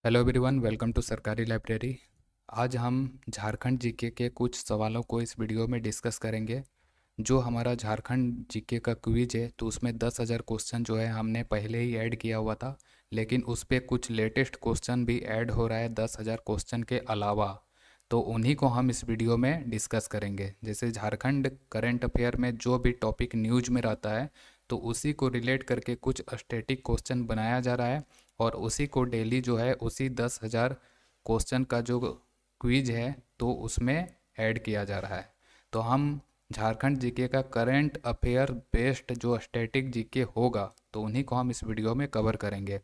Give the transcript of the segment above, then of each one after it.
Hello everyone, welcome to सरकारी library. आज हम झारखंड जीके के कुछ सवालों को इस वीडियो में डिस्कस करेंगे। जो हमारा झारखंड जीके का क्विज है तो उसमें 10,000 क्वेश्चन जो है हमने पहले ही ऐड किया हुआ था, लेकिन उस पर कुछ लेटेस्ट क्वेश्चन भी ऐड हो रहा है 10,000 क्वेश्चन के अलावा। तो उन्हीं को हम इस वीडियो में डिस्कस करेंगे। जैसे झारखंड करंट अफेयर में जो भी टॉपिक न्यूज में रहता है तो उसी को रिलेट करके कुछ स्टैटिक क्वेश्चन बनाया जा रहा है और उसी को डेली जो है उसी 10,000 क्वेश्चन का जो क्विज है तो उसमें ऐड किया जा रहा है। तो हम झारखंड जीके का करंट अफेयर बेस्ड जो स्टैटिक जीके होगा तो उन्हीं को हम इस वीडियो में कवर करेंगे।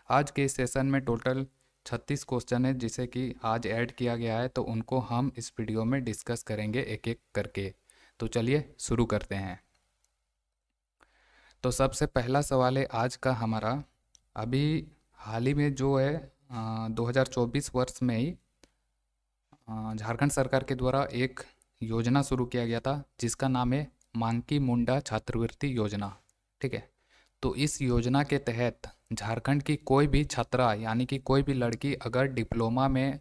आज के इस सेशन में टोटल 36 क्वेश्चन है जिसे कि आज ऐड किया गया है, तो उनको हम इस वीडियो में डिस्कस करेंगे एक एक करके। तो चलिए शुरू करते हैं। तो सबसे पहला सवाल है आज का हमारा। अभी हाल ही में जो है 2024 वर्ष में ही झारखंड सरकार के द्वारा एक योजना शुरू किया गया था जिसका नाम है मांकी मुंडा छात्रवृत्ति योजना। ठीक है। तो इस योजना के तहत झारखंड की कोई भी छात्रा यानी कि कोई भी लड़की अगर डिप्लोमा में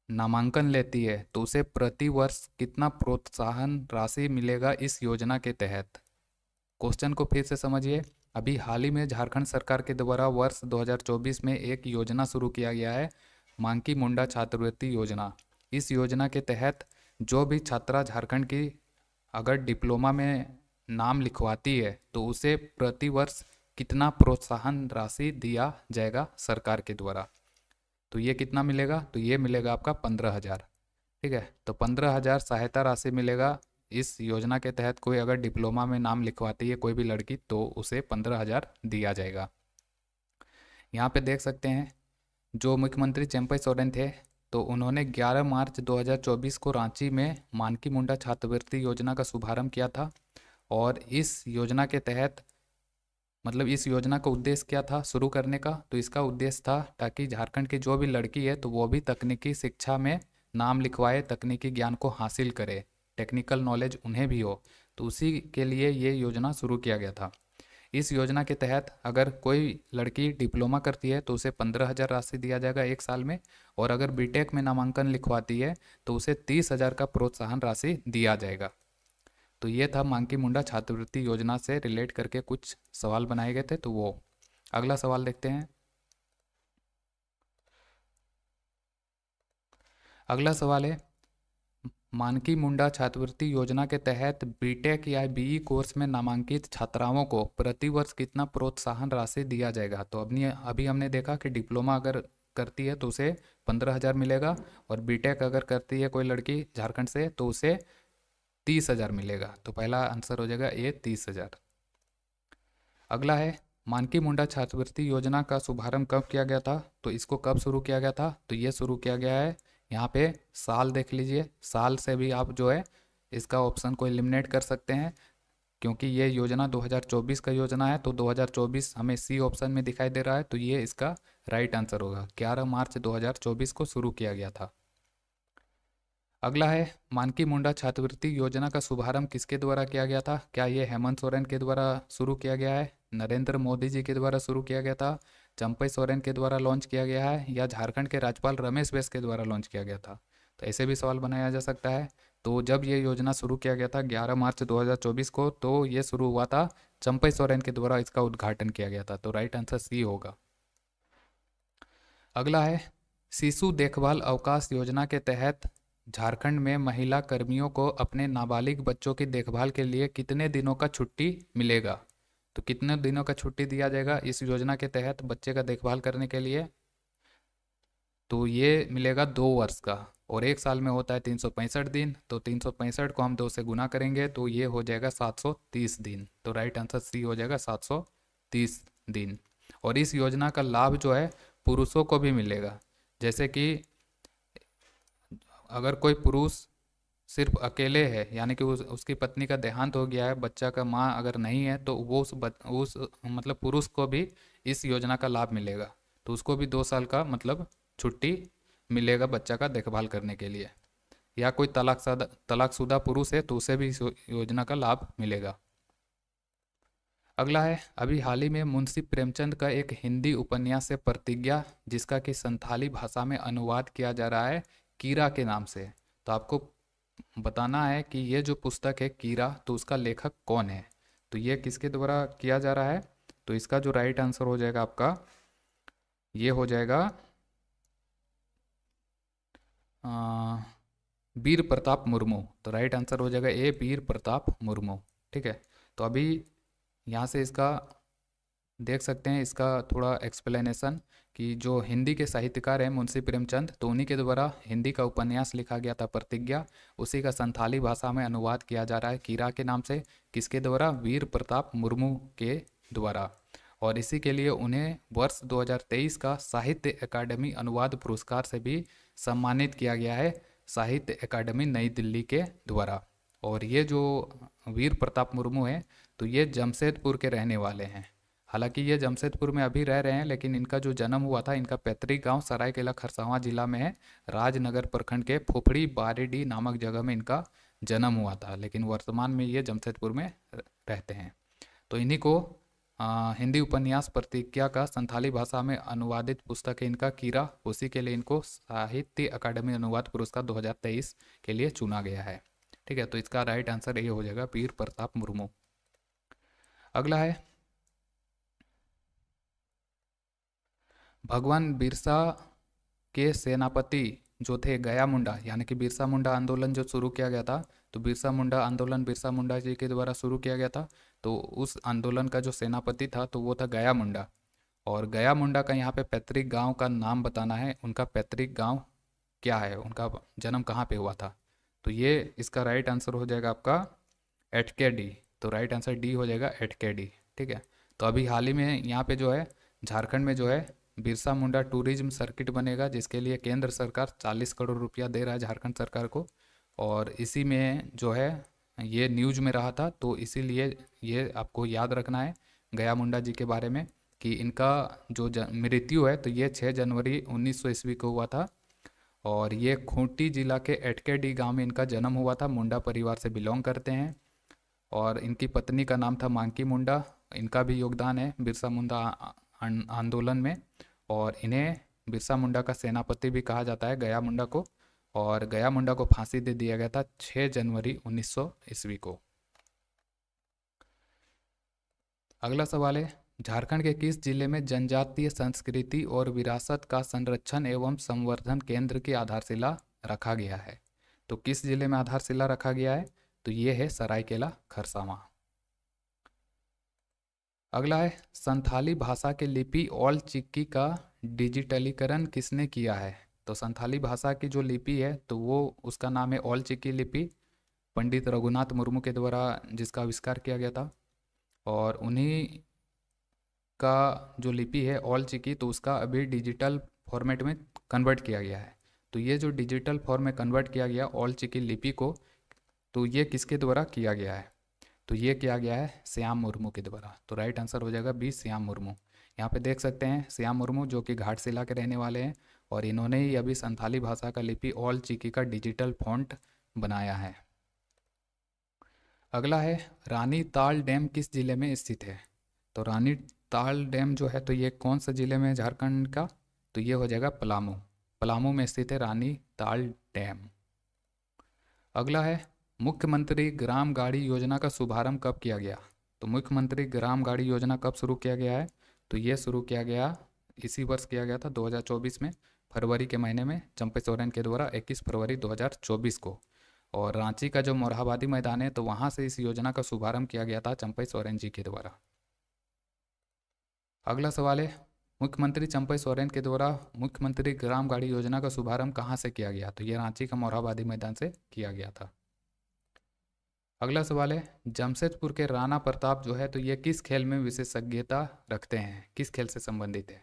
नामांकन लेती है तो उसे प्रति वर्ष कितना प्रोत्साहन राशि मिलेगा इस योजना के तहत। क्वेश्चन को फिर से समझिए। अभी हाल ही में झारखंड सरकार के द्वारा वर्ष 2024 में एक योजना शुरू किया गया है, मांकी मुंडा छात्रवृत्ति योजना। इस योजना के तहत जो भी छात्रा झारखंड की अगर डिप्लोमा में नाम लिखवाती है तो उसे प्रति वर्ष कितना प्रोत्साहन राशि दिया जाएगा सरकार के द्वारा। तो ये कितना मिलेगा? तो ये मिलेगा आपका 15,000। ठीक है। तो 15,000 सहायता राशि मिलेगा इस योजना के तहत। कोई अगर डिप्लोमा में नाम लिखवाती है कोई भी लड़की तो उसे 15,000 दिया जाएगा। यहाँ पे देख सकते हैं जो मुख्यमंत्री चंपई सोरेन थे तो उन्होंने 11 मार्च 2024 को रांची में मानकी मुंडा छात्रवृत्ति योजना का शुभारंभ किया था। और इस योजना के तहत मतलब इस योजना का उद्देश्य क्या था शुरू करने का? तो इसका उद्देश्य था ताकि झारखंड की जो भी लड़की है तो वो भी तकनीकी शिक्षा में नाम लिखवाए, तकनीकी ज्ञान को हासिल करे, टेक्निकल नॉलेज उन्हें भी हो। तो उसी के लिए ये योजना शुरू किया गया था। इस योजना के तहत अगर कोई लड़की डिप्लोमा करती है तो उसे 15,000 राशि दिया जाएगा एक साल में, और अगर बीटेक में नामांकन लिखवाती है तो उसे 30,000 का प्रोत्साहन राशि दिया जाएगा। तो ये था मांकी मुंडा छात्रवृत्ति योजना से रिलेट करके कुछ सवाल बनाए गए थे। तो वो अगला सवाल देखते हैं। अगला सवाल है मानकी मुंडा छात्रवृत्ति योजना के तहत बीटेक या बीई कोर्स में नामांकित छात्राओं को प्रतिवर्ष कितना प्रोत्साहन राशि दिया जाएगा? तो अभी हमने देखा कि डिप्लोमा अगर करती है तो उसे 15,000 मिलेगा, और बीटेक अगर करती है कोई लड़की झारखंड से तो उसे 30,000 मिलेगा। तो पहला आंसर हो जाएगा ए 30,000। अगला है मानकी मुंडा छात्रवृत्ति योजना का शुभारंभ कब किया गया था? तो इसको कब शुरू किया गया था? तो ये शुरू किया गया है, यहाँ पे साल देख लीजिए। साल से भी आप जो है इसका ऑप्शन को एलिमिनेट कर सकते हैं क्योंकि ये योजना 2024 का योजना है। तो 2024 हमें सी ऑप्शन में दिखाई दे रहा है, तो ये इसका राइट आंसर होगा। 11 मार्च 2024 को शुरू किया गया था। अगला है मानकी मुंडा छात्रवृत्ति योजना का शुभारंभ किसके द्वारा किया गया था? क्या ये हेमंत सोरेन के द्वारा शुरू किया गया है, नरेंद्र मोदी जी के द्वारा शुरू किया गया था, चंपई सोरेन के द्वारा लॉन्च किया गया है, या झारखंड के राज्यपाल रमेश बैस के द्वारा लॉन्च किया गया था? तो ऐसे भी सवाल बनाया जा सकता है। तो जब ये योजना शुरू किया गया था 11 मार्च 2024 को, तो ये शुरू हुआ था चंपई सोरेन के द्वारा, इसका उद्घाटन किया गया था। तो राइट आंसर सी होगा। अगला है शिशु देखभाल अवकाश योजना के तहत झारखंड में महिला कर्मियों को अपने नाबालिग बच्चों की देखभाल के लिए कितने दिनों का छुट्टी मिलेगा? तो कितने दिनों का छुट्टी दिया जाएगा इस योजना के तहत बच्चे का देखभाल करने के लिए? तो ये मिलेगा 2 वर्ष का, और एक साल में होता है 365 दिन। तो 365 को हम 2 से गुना करेंगे तो ये हो जाएगा 730 दिन। तो राइट आंसर सी हो जाएगा 730 दिन। और इस योजना का लाभ जो है पुरुषों को भी मिलेगा। जैसे कि अगर कोई पुरुष सिर्फ अकेले है यानी कि उसकी पत्नी का देहांत हो गया है, बच्चा का माँ अगर नहीं है, तो वो उस मतलब पुरुष को भी इस योजना का लाभ मिलेगा। तो उसको भी 2 साल का मतलब छुट्टी मिलेगा बच्चा का देखभाल करने के लिए। या कोई तलाकशुदा पुरुष है तो उसे भी इस योजना का लाभ मिलेगा। अगला है, अभी हाल ही में मुंशी प्रेमचंद का एक हिंदी उपन्यास है प्रतिज्ञा, जिसका कि संथाली भाषा में अनुवाद किया जा रहा है कीरा के नाम से। तो आपको बताना है कि ये जो पुस्तक है कीरा, तो उसका लेखक कौन है। तो ये किसके द्वारा किया जा रहा है। तो इसका जो राइट आंसर हो जाएगा आपका, ये हो जाएगा वीर प्रताप मुर्मू। तो राइट आंसर हो जाएगा ए, वीर प्रताप मुर्मू। ठीक है। तो अभी यहाँ से इसका देख सकते हैं, इसका थोड़ा एक्सप्लेनेशन, कि जो हिंदी के साहित्यकार हैं मुंशी प्रेमचंद, तो उन्हीं के द्वारा हिंदी का उपन्यास लिखा गया था प्रतिज्ञा, उसी का संथाली भाषा में अनुवाद किया जा रहा है कीरा के नाम से। किसके द्वारा, वीर प्रताप मुर्मू के द्वारा। और इसी के लिए उन्हें वर्ष 2023 का साहित्य अकादमी अनुवाद पुरस्कार से भी सम्मानित किया गया है, साहित्य अकादमी नई दिल्ली के द्वारा। और ये जो वीर प्रताप मुर्मू हैं, तो ये जमशेदपुर के रहने वाले हैं। हालांकि ये जमशेदपुर में अभी रह रहे हैं, लेकिन इनका जो जन्म हुआ था, इनका पैतृक गांव सरायकेला खरसावां जिला में है, राजनगर प्रखंड के फुफड़ी बारेडी नामक जगह में इनका जन्म हुआ था, लेकिन वर्तमान में ये जमशेदपुर में रहते हैं। तो इन्हीं को हिंदी उपन्यास प्रतिज्ञा का संथाली भाषा में अनुवादित पुस्तक है इनका कीरा, उसी के लिए इनको साहित्य अकादमी अनुवाद पुरस्कार 2023 के लिए चुना गया है। ठीक है। तो इसका राइट आंसर ये हो जाएगा वीर प्रताप मुर्मू। अगला है, भगवान बिरसा के सेनापति जो थे गया मुंडा, यानी कि बिरसा मुंडा आंदोलन जो शुरू किया गया था, तो बिरसा मुंडा आंदोलन बिरसा मुंडा जी के द्वारा शुरू किया गया था। तो उस आंदोलन का जो सेनापति था, तो वो था गया मुंडा। और गया मुंडा का यहाँ पे पैतृक गांव का नाम बताना है, उनका पैतृक गांव क्या है, उनका जन्म कहाँ पे हुआ था। तो ये इसका राइट आंसर हो जाएगा आपका एटके डी। तो राइट आंसर डी हो जाएगा एटके डी। ठीक है। तो अभी हाल ही में यहाँ पे जो है झारखंड में जो है बिरसा मुंडा टूरिज्म सर्किट बनेगा, जिसके लिए केंद्र सरकार 40 करोड़ रुपया दे रहा है झारखंड सरकार को। और इसी में जो है ये न्यूज में रहा था, तो इसीलिए ये आपको याद रखना है गया मुंडा जी के बारे में, कि इनका जो मृत्यु है, तो ये 6 जनवरी 1900 ईस्वी को हुआ था। और ये खूंटी जिला के एटकेडी गांव में इनका जन्म हुआ था, मुंडा परिवार से बिलोंग करते हैं। और इनकी पत्नी का नाम था मांकी मुंडा, इनका भी योगदान है बिरसा मुंडा आंदोलन में। और इन्हें बिरसा मुंडा का सेनापति भी कहा जाता है, गया मुंडा को। और गया मुंडा को फांसी दे दिया गया था 6 जनवरी 1900 ईस्वी को। अगला सवाल है, झारखंड के किस जिले में जनजातीय संस्कृति और विरासत का संरक्षण एवं संवर्धन केंद्र की आधारशिला रखा गया है। तो किस जिले में आधारशिला रखा गया है, तो ये है सरायकेला खरसावां। अगला है, संथाली भाषा के लिपि ऑल चिकी का डिजिटलीकरण किसने किया है। तो संथाली भाषा की जो लिपि है, तो वो उसका नाम है ऑल चिकी लिपि, पंडित रघुनाथ मुर्मू के द्वारा जिसका आविष्कार किया गया था। और उन्हीं का जो लिपि है ऑल चिकी, तो उसका अभी डिजिटल फॉर्मेट में कन्वर्ट किया गया है। तो ये जो डिजिटल फॉर्म में कन्वर्ट किया गया ऑल चिकी लिपि को, तो ये किसके द्वारा किया गया है, तो ये किया गया है श्याम मुर्मू के द्वारा। तो राइट आंसर हो जाएगा बी, श्याम मुर्मू। यहाँ पे देख सकते हैं श्याम मुर्मू जो कि घाटशिला के रहने वाले हैं, और इन्होंने ही अभी संथाली भाषा का लिपि ऑल चिकी का डिजिटल फॉन्ट बनाया है। अगला है, रानी ताल डैम किस जिले में स्थित है। तो रानी ताल डैम जो है, तो ये कौन सा जिले में है झारखंड का, तो ये हो जाएगा पलामू। पलामू में स्थित है रानी ताल डैम। अगला है, मुख्यमंत्री ग्राम गाड़ी योजना का शुभारंभ कब किया गया। तो मुख्यमंत्री ग्राम गाड़ी योजना कब शुरू किया गया है, तो ये शुरू किया गया इसी वर्ष किया गया था 2024 में, फरवरी के महीने में चंपई सोरेन के द्वारा 21 फरवरी 2024 को। और रांची का जो मोरहाबादी मैदान है, तो वहाँ से इस योजना का शुभारंभ किया गया था चंपई सोरेन जी के द्वारा। अगला सवाल है, मुख्यमंत्री चंपई सोरेन के द्वारा मुख्यमंत्री ग्राम गाड़ी योजना का शुभारंभ कहाँ से किया गया, तो ये रांची का मोरहाबादी मैदान से किया गया था। अगला सवाल है, जमशेदपुर के राणा प्रताप जो है, तो ये किस खेल में विशेषज्ञता रखते हैं, किस खेल से संबंधित है,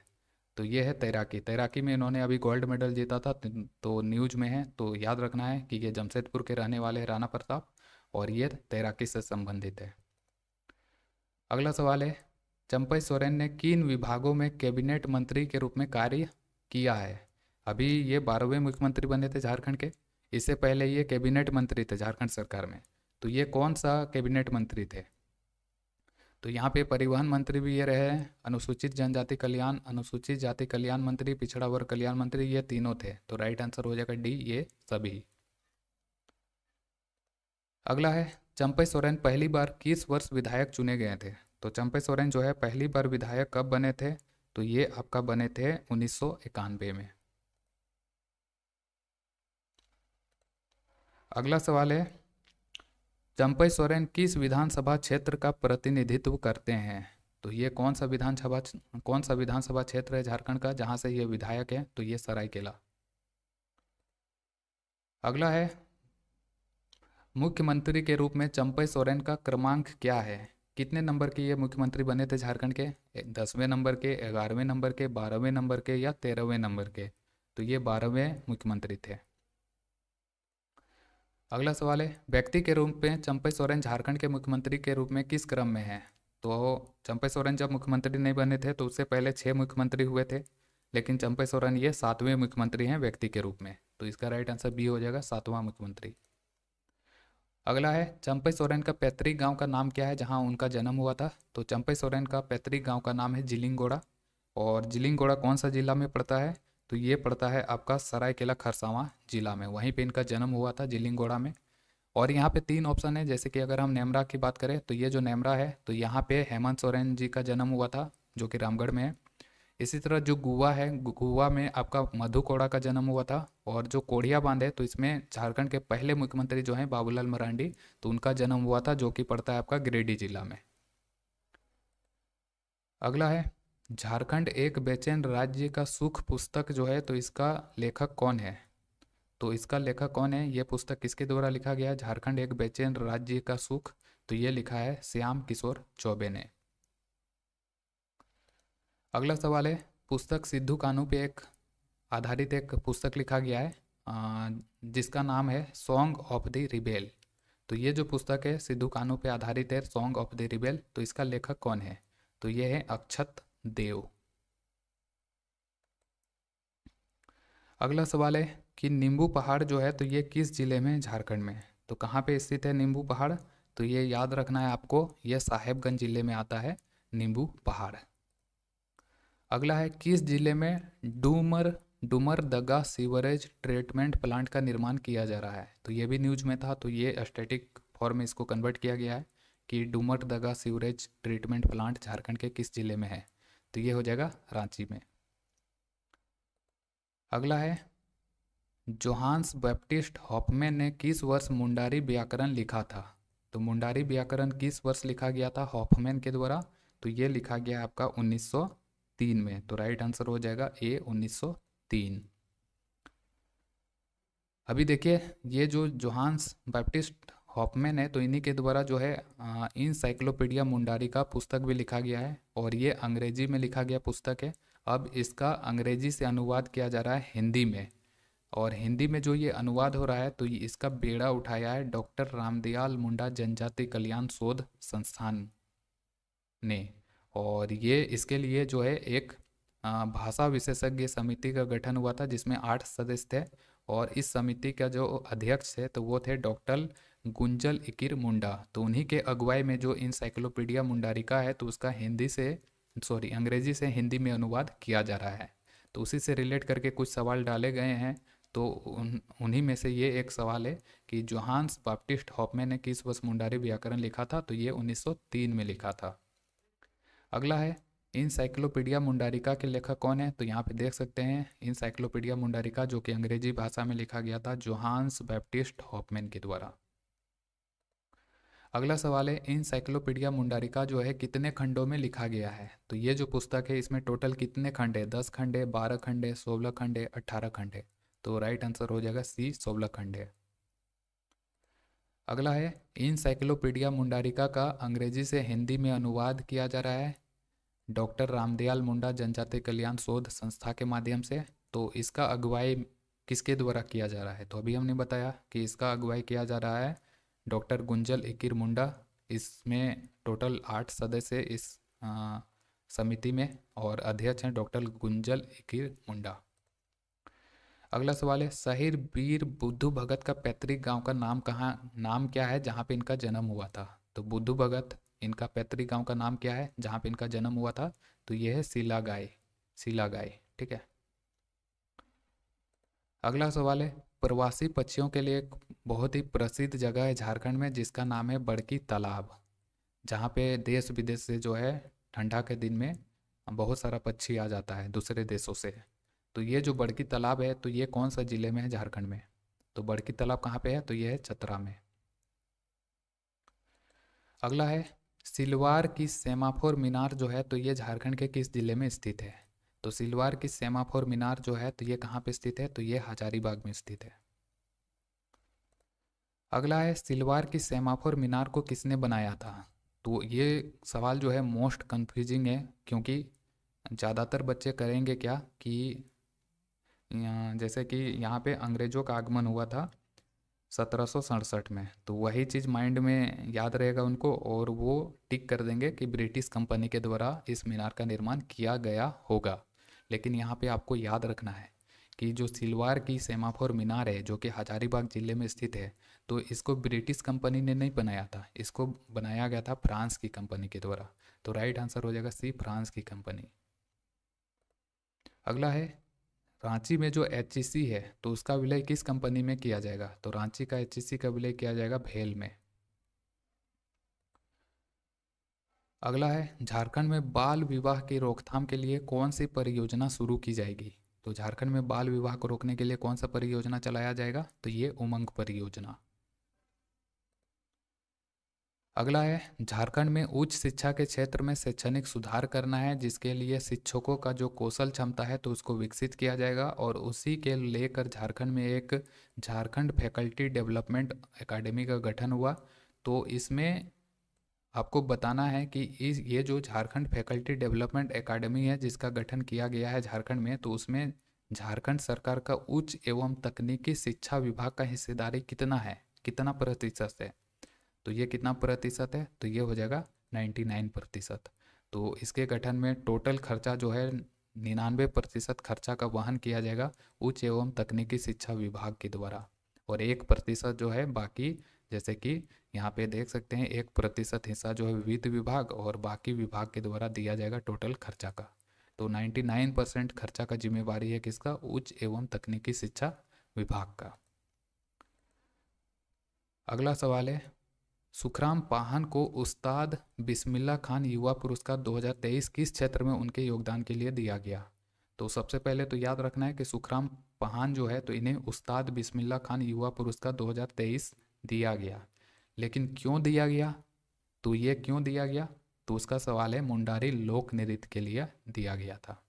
तो ये है तैराकी। तैराकी में इन्होंने अभी गोल्ड मेडल जीता था, तो न्यूज में है, तो याद रखना है कि ये जमशेदपुर के रहने वाले राणा प्रताप, और ये तैराकी से संबंधित है। अगला सवाल है, चंपई सोरेन ने किन विभागों में कैबिनेट मंत्री के रूप में कार्य किया है। अभी ये 12वें मुख्यमंत्री बने थे झारखंड के, इससे पहले ये कैबिनेट मंत्री थे झारखंड सरकार में। तो ये कौन सा कैबिनेट मंत्री थे, तो यहाँ पे परिवहन मंत्री भी ये रहे, अनुसूचित जनजाति कल्याण, अनुसूचित जाति कल्याण मंत्री, पिछड़ा वर्ग कल्याण मंत्री, ये तीनों थे। तो राइट आंसर हो जाएगा डी, ये सभी। अगला है चंपई सोरेन पहली बार किस वर्ष विधायक चुने गए थे? तो चंपई सोरेन जो है पहली बार विधायक कब बने थे? तो ये आपका बने थे 1991 में। अगला सवाल है चंपई सोरेन किस विधानसभा क्षेत्र का प्रतिनिधित्व करते हैं? तो ये कौन सा विधानसभा क्षेत्र है झारखंड का जहां से ये विधायक है? तो ये सरायकेला। अगला है मुख्यमंत्री के रूप में चंपई सोरेन का क्रमांक क्या है? कितने नंबर के ये मुख्यमंत्री बने थे झारखंड के? 10वें नंबर के, 11वें नंबर के, 12वें नंबर के या 13वें नंबर के? तो ये 12वें मुख्यमंत्री थे। अगला सवाल है व्यक्ति के रूप में चंपई सोरेन झारखंड के मुख्यमंत्री के रूप में किस क्रम में है? तो चंपई सोरेन जब मुख्यमंत्री नहीं बने थे तो उससे पहले 6 मुख्यमंत्री हुए थे, लेकिन चंपई सोरेन ये 7वें मुख्यमंत्री हैं व्यक्ति के रूप में। तो इसका राइट आंसर बी हो जाएगा, 7वां मुख्यमंत्री। अगला है चंपई सोरेन का पैतृक गांव का नाम क्या है जहां उनका जन्म हुआ था? तो चंपई सोरेन का पैतृक गांव का नाम है जिलिंगोड़ा। और जिलिंगोड़ा कौन सा जिला में पड़ता है? तो ये पड़ता है आपका सरायकेला खरसावां जिला में, वहीं पे इनका जन्म हुआ था जिलिंगोड़ा में। और यहाँ पे 3 ऑप्शन है, जैसे कि अगर हम नेमरा की बात करें तो ये जो नेमरा है तो यहाँ पे हेमंत सोरेन जी का जन्म हुआ था जो कि रामगढ़ में है। इसी तरह जो गुवा है, गुवा में आपका मधु कोड़ा का जन्म हुआ था। और जो कोढ़िया बांध है तो इसमें झारखंड के पहले मुख्यमंत्री जो हैं बाबूलाल मरांडी, तो उनका जन्म हुआ था जो कि पड़ता है आपका गिरिडीह जिला में। अगला है झारखंड एक बेचैन राज्य का सुख पुस्तक जो है तो इसका लेखक कौन है? तो इसका लेखक कौन है? ये पुस्तक किसके द्वारा लिखा गया है झारखंड एक बेचैन राज्य का सुख? तो ये लिखा है श्याम किशोर चौबे ने। अगला सवाल है पुस्तक सिद्धू कान्हू पे आधारित एक पुस्तक लिखा गया है जिसका नाम है सॉन्ग ऑफ द रिबेल। तो ये जो पुस्तक है सिद्धू कान्हू पे आधारित है, सॉन्ग ऑफ द रिबेल, तो इसका लेखक कौन है? तो ये है अक्षत देव। अगला सवाल है कि नींबू पहाड़ जो है तो ये किस जिले में झारखंड में? तो कहाँ पे स्थित है नींबू पहाड़? तो ये याद रखना है आपको, यह साहेबगंज जिले में आता है नींबू पहाड़। अगला है किस जिले में डुमरदगा सीवरेज ट्रीटमेंट प्लांट का निर्माण किया जा रहा है? तो ये भी न्यूज में था, तो ये स्टैटिक फॉर्म में इसको कन्वर्ट किया गया है कि Dumardaga sewerage treatment plant Jharkhand के किस जिले में है? तो ये हो जाएगा रांची में। अगला है जोहान्स बैप्टिस्ट हॉफमैन ने किस वर्ष मुंडारी व्याकरण लिखा था? तो मुंडारी व्याकरण किस वर्ष लिखा गया था हॉफमैन के द्वारा? तो ये लिखा गया आपका 1903 में। तो राइट आंसर हो जाएगा ए, 1903। अभी देखिए ये जो जोहान्स बैप्टिस्ट हॉफमैन है तो इन्हीं के द्वारा जो है इनसाइक्लोपीडिया मुंडारी का पुस्तक भी लिखा गया है, और ये अंग्रेजी में लिखा गया पुस्तक है। अब इसका अंग्रेजी से अनुवाद किया जा रहा है हिंदी में, और हिंदी में जो ये अनुवाद हो रहा है तो ये इसका बेड़ा उठाया है डॉक्टर रामदयाल मुंडा जनजाति कल्याण शोध संस्थान ने। और ये इसके लिए जो है एक भाषा विशेषज्ञ समिति का गठन हुआ था जिसमें 8 सदस्य थे, और इस समिति का जो अध्यक्ष थे तो वो थे डॉक्टर गुंजल इकिर मुंडा। तो उन्हीं के अगुवाई में जो इनसाइक्लोपीडिया मुंडारिका है तो उसका अंग्रेजी से हिंदी में अनुवाद किया जा रहा है। तो उसी से रिलेट करके कुछ सवाल डाले गए हैं, तो उन्हीं में से ये एक सवाल है कि जोहान्स बैप्टिस्ट हॉफमैन ने किस वर्ष मुंडारी व्याकरण लिखा था? तो ये 1903 में लिखा था। अगला है इनसाइक्लोपीडिया मुंडारिका के लेखक कौन है? तो यहाँ पे देख सकते हैं इनसाइक्लोपीडिया मुंडारिका जो कि अंग्रेजी भाषा में लिखा गया था जोहान्स बैप्टिस्ट हॉफमैन के द्वारा। अगला सवाल है इनसाइक्लोपीडिया मुंडारिका जो है कितने खंडों में लिखा गया है? तो ये जो पुस्तक है इसमें टोटल कितने खंड है? 10 खंड है, 12 खंड है, 16 खंड है, 18 खंड है? तो राइट आंसर हो जाएगा सी, 16 खंड है। अगला है इनसाइक्लोपीडिया मुंडारिका का अंग्रेजी से हिंदी में अनुवाद किया जा रहा है डॉक्टर रामदयाल मुंडा जनजाति कल्याण शोध संस्था के माध्यम से। तो इसका अगुवाई किसके द्वारा किया जा रहा है? तो अभी हमने बताया कि इसका अगुवाई किया जा रहा है डॉक्टर गुंजल इकिर मुंडा। इसमें टोटल 8 सदस्य इस समिति में, और अध्यक्ष हैं डॉक्टर गुंजल इकिर मुंडा। अगला सवाल है शहीद वीर बुद्धू भगत का पैतृक गांव का नाम क्या है जहां पे इनका जन्म हुआ था? तो बुद्धू भगत इनका पैतृक गांव का नाम क्या है जहाँ पे इनका जन्म हुआ था? तो ये है सिलागाय, सिलागाय। ठीक है। अगला सवाल है, प्रवासी पक्षियों के लिए एक बहुत ही प्रसिद्ध जगह है झारखंड में जिसका नाम है बड़की तालाब, जहाँ पे देश विदेश से जो है ठंडा के दिन में बहुत सारा पक्षी आ जाता है दूसरे देशों से। तो ये जो बड़की तालाब है तो ये कौन सा जिले में है झारखंड में? तो बड़की तालाब कहाँ पे है? तो ये है चतरा में। अगला है, सिलवार की सेमाफोर मीनार जो है तो ये झारखंड के किस जिले में स्थित है? तो सिलवार की सेमाफोर मीनार जो है तो ये कहाँ पे स्थित है? तो ये हजारीबाग में स्थित है। अगला है, सिलवार की सेमाफोर मीनार को किसने बनाया था? तो ये सवाल जो है मोस्ट कंफ्यूजिंग है, क्योंकि ज़्यादातर बच्चे करेंगे क्या कि जैसे कि यहाँ पे अंग्रेज़ों का आगमन हुआ था 1767 में, तो वही चीज़ माइंड में याद रहेगा उनको और वो टिक कर देंगे कि ब्रिटिश कंपनी के द्वारा इस मीनार का निर्माण किया गया होगा। लेकिन यहाँ पे आपको याद रखना है कि जो सिलवार की सेमाफोर मीनार है जो कि हजारीबाग ज़िले में स्थित है, तो इसको ब्रिटिश कंपनी ने नहीं बनाया था, इसको बनाया गया था फ्रांस की कंपनी के द्वारा। तो राइट आंसर हो जाएगा सी, फ्रांस की कंपनी। अगला है, रांची में जो एचईसी है तो उसका विलय किस कंपनी में किया जाएगा? तो रांची का एचईसी का विलय किया जाएगा भेल में। अगला है, झारखंड में बाल विवाह की रोकथाम के लिए कौन सी परियोजना शुरू की जाएगी? तो झारखंड में बाल विवाह को रोकने के लिए कौन सा परियोजना चलाया जाएगा? तो ये उमंग परियोजना। अगला है, झारखंड में उच्च शिक्षा के क्षेत्र में शैक्षणिक सुधार करना है जिसके लिए शिक्षकों का जो कौशल क्षमता है तो उसको विकसित किया जाएगा, और उसी के लेकर झारखंड में एक झारखंड फैकल्टी डेवलपमेंट एकेडमी का गठन हुआ। तो इसमें आपको बताना है कि इस ये जो झारखंड फैकल्टी डेवलपमेंट एकेडमी है जिसका गठन किया गया है झारखंड में, तो उसमें झारखंड सरकार का उच्च एवं तकनीकी शिक्षा विभाग का हिस्सेदारी कितना है, कितना प्रतिशत है? तो ये कितना प्रतिशत है? तो ये हो जाएगा 99%। तो इसके गठन में टोटल खर्चा जो है 99% खर्चा का वहन किया जाएगा उच्च एवं तकनीकी शिक्षा विभाग के द्वारा, और 1% जो है बाकी, जैसे कि यहाँ पे देख सकते हैं 1% हिस्सा जो है वित्त विभाग और बाकी विभाग के द्वारा दिया जाएगा टोटल खर्चा का। तो 99% खर्चा का जिम्मेवारी है किसका? उच्च एवं तकनीकी शिक्षा विभाग का। अगला सवाल है, सुखराम पाहन को उस्ताद बिस्मिल्लाह खान युवा पुरस्कार 2023 किस क्षेत्र में उनके योगदान के लिए दिया गया? तो सबसे पहले तो याद रखना है कि सुखराम पाहन जो है तो इन्हें उस्ताद बिस्मिल्लाह खान युवा पुरस्कार 2023 दिया गया। लेकिन क्यों दिया गया? तो ये क्यों दिया गया? तो उसका सवाल है मुंडारी लोक नृत्य के लिए दिया गया था।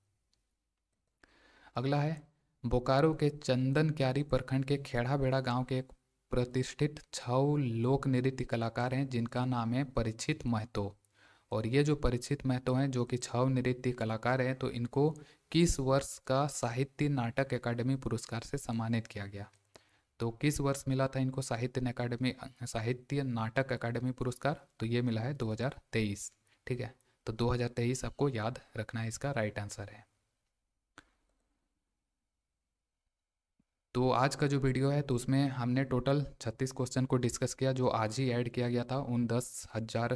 अगला है, बोकारो के चंदन क्यारी प्रखंड के खेड़ा बेड़ा गांव के एक प्रतिष्ठित छऊ लोक नृत्य कलाकार हैं जिनका नाम है परीक्षित महतो। और ये जो परीक्षित महतो हैं जो कि छऊ नृत्य कलाकार हैं, तो इनको किस वर्ष का साहित्य नाटक अकादमी पुरस्कार से सम्मानित किया गया? तो किस वर्ष मिला था इनको साहित्य नाटक अकादमी पुरस्कार? तो ये मिला है 2023। ठीक है, तो 2023 आपको याद रखना है, इसका राइट आंसर है। तो आज का जो वीडियो है तो उसमें हमने टोटल 36 क्वेश्चन को डिस्कस किया जो आज ही ऐड किया गया था उन 10,000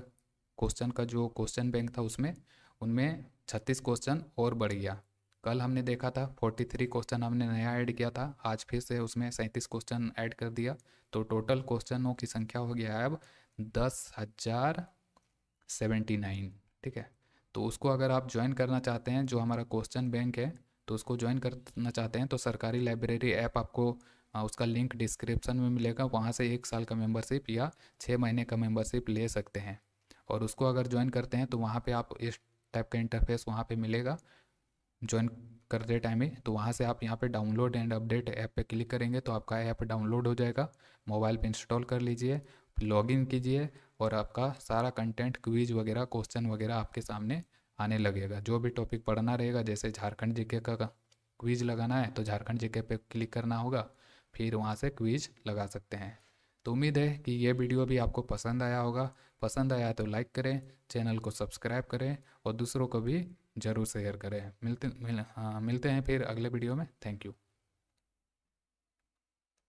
क्वेश्चन का जो क्वेश्चन बैंक था उसमें, उनमें 36 क्वेश्चन और बढ़ गया। कल हमने देखा था 43 क्वेश्चन हमने नया ऐड किया था, आज फिर से उसमें 37 क्वेश्चन ऐड कर दिया, तो टोटल क्वेश्चनों की संख्या हो गया है अब 10,079। ठीक है, तो उसको अगर आप ज्वाइन करना चाहते हैं, जो हमारा क्वेश्चन बैंक है तो उसको ज्वाइन करना चाहते हैं तो सरकारी लाइब्रेरी ऐप आपको उसका लिंक डिस्क्रिप्शन में मिलेगा, वहाँ से 1 साल का मेंबरशिप या 6 महीने का मेंबरशिप ले सकते हैं। और उसको अगर ज्वाइन करते हैं तो वहाँ पे आप इस टाइप का इंटरफेस वहाँ पे मिलेगा ज्वाइन करते टाइम ही। तो वहाँ से आप यहाँ पे डाउनलोड एंड अपडेट ऐप पे क्लिक करेंगे तो आपका ऐप डाउनलोड हो जाएगा, मोबाइल पे इंस्टॉल कर लीजिए, लॉगिन कीजिए और आपका सारा कंटेंट क्विज वगैरह क्वेश्चन वगैरह आपके सामने आने लगेगा। जो भी टॉपिक पढ़ना रहेगा, जैसे झारखंड जीके का क्विज लगाना है तो झारखंड जीके पे क्लिक करना होगा, फिर वहाँ से क्विज लगा सकते हैं। तो उम्मीद है कि ये वीडियो भी आपको पसंद आया होगा। पसंद आया तो लाइक करें, चैनल को सब्सक्राइब करें और दूसरों को भी ज़रूर शेयर करें। मिलते हैं फिर अगले वीडियो में। Thank you.